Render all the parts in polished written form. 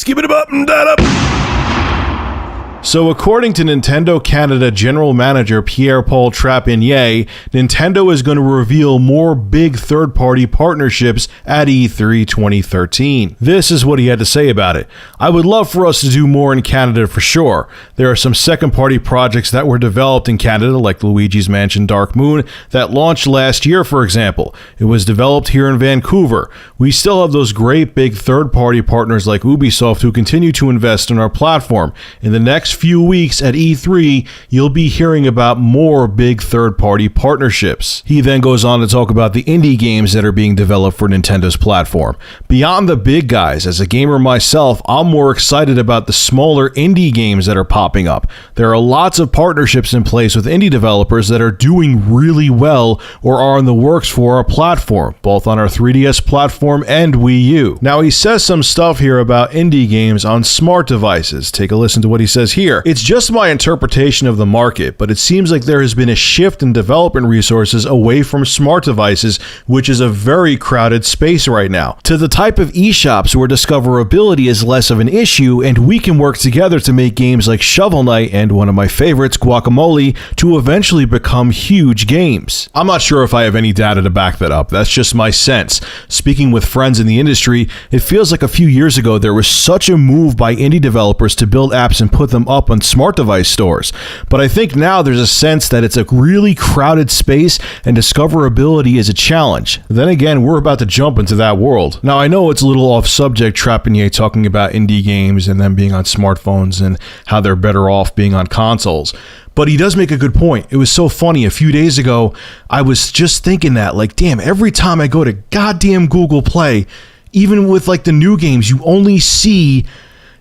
Skip it up and that up. So according to Nintendo Canada General Manager Pierre-Paul Trapinier, Nintendo is going to reveal more big third-party partnerships at E3 2013. This is what he had to say about it. I would love for us to do more in Canada for sure. There are some second-party projects that were developed in Canada, like Luigi's Mansion Dark Moon, that launched last year, for example. It was developed here in Vancouver. We still have those great big third-party partners like Ubisoft who continue to invest in our platform. In the next few weeks at E3, you'll be hearing about more big third-party partnerships. He then goes on to talk about the indie games that are being developed for Nintendo's platform. Beyond the big guys, as a gamer myself, I'm more excited about the smaller indie games that are popping up. There are lots of partnerships in place with indie developers that are doing really well or are in the works for our platform, both on our 3DS platform and Wii U. Now, he says some stuff here about indie games on smart devices. Take a listen to what he says here. It's just my interpretation of the market, but it seems like there has been a shift in development resources away from smart devices, which is a very crowded space right now, to the type of eShops where discoverability is less of an issue and we can work together to make games like Shovel Knight and one of my favorites, Guacamelee, to eventually become huge games. I'm not sure if I have any data to back that up. That's just my sense. Speaking with friends in the industry, it feels like a few years ago there was such a move by indie developers to build apps and put them up on smart device stores. But I think now there's a sense that it's a really crowded space and discoverability is a challenge. Then again, we're about to jump into that world. Now, I know it's a little off subject, Trapinier talking about indie games and them being on smartphones and how they're better off being on consoles. But he does make a good point. It was so funny. A few days ago, I was just thinking that, like, damn, every time I go to goddamn Google Play, even with like the new games, you only see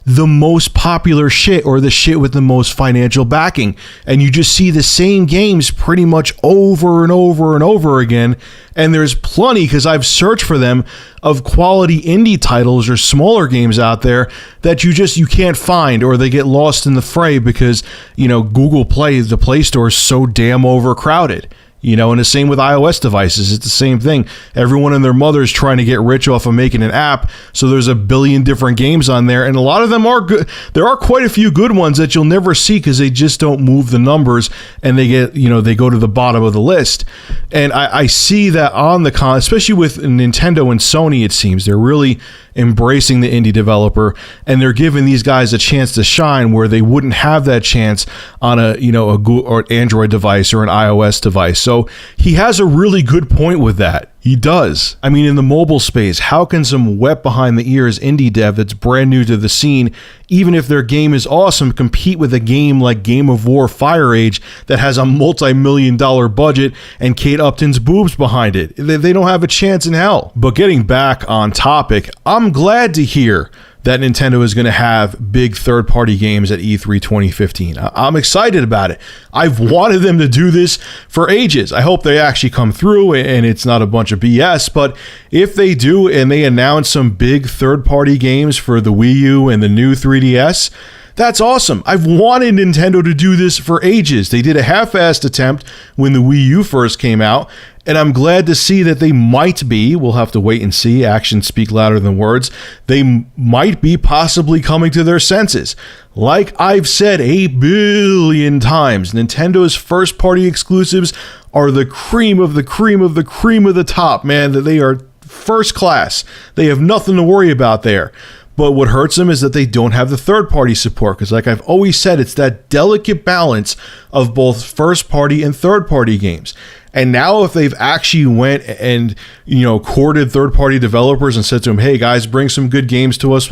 the most popular shit or the shit with the most financial backing. And you just see the same games pretty much over and over and over again. And there's plenty, because I've searched for them, of quality indie titles or smaller games out there that you can't find, or they get lost in the fray because, you know, Google Play, the Play Store, is so damn overcrowded. You know, and the same with iOS devices. It's the same thing. Everyone and their mother is trying to get rich off of making an app, so there's a billion different games on there, and a lot of them are good. There are quite a few good ones that you'll never see because they just don't move the numbers, and they get, you know, they go to the bottom of the list. And I see that on the especially with Nintendo and Sony, it seems they're really embracing the indie developer, and they're giving these guys a chance to shine where they wouldn't have that chance on a Google or Android device or an iOS device. So he has a really good point with that. He does. I mean, in the mobile space, how can some wet behind the ears indie dev that's brand new to the scene, even if their game is awesome, compete with a game like Game of War Fire Age that has a multi-million-dollar budget and Kate Upton's boobs behind it? They don't have a chance in hell. But getting back on topic, I'm glad to hear that Nintendo is going to have big third-party games at E3 2015. I'm excited about it. I've wanted them to do this for ages. I hope they actually come through and it's not a bunch of BS, but if they do and they announce some big third-party games for the Wii U and the new 3DS, that's awesome. I've wanted Nintendo to do this for ages. They did a half-assed attempt when the Wii U first came out, and I'm glad to see that they might be, we'll have to wait and see, actions speak louder than words, they might be possibly coming to their senses. Like I've said 8 billion times, Nintendo's first-party exclusives are the cream of the cream of the cream of the top, man. That they are first class. They have nothing to worry about there. But what hurts them is that they don't have the third-party support, because like I've always said, it's that delicate balance of both first-party and third-party games. And now if they've actually went and, you know, courted third-party developers and said to them, hey guys, bring some good games to us,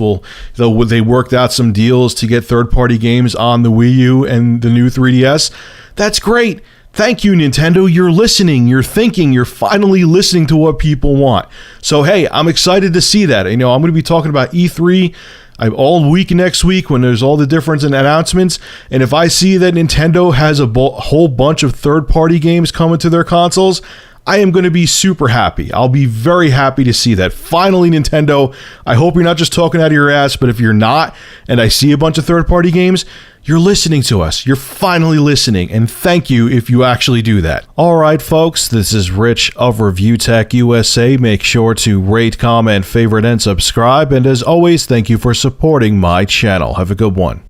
they worked out some deals to get third-party games on the Wii U and the new 3DS, that's great. Thank you, Nintendo. You're listening, you're thinking, you're finally listening to what people want. So, hey, I'm excited to see that. You know, I'm going to be talking about E3 all week next week when there's all the different announcements. And if I see that Nintendo has a whole bunch of third-party games coming to their consoles, I am going to be super happy. I'll be very happy to see that. Finally, Nintendo, I hope you're not just talking out of your ass, but if you're not, and I see a bunch of third-party games, you're listening to us. You're finally listening, and thank you if you actually do that. All right, folks, this is Rich of Review Tech USA. Make sure to rate, comment, favorite, and subscribe. And as always, thank you for supporting my channel. Have a good one.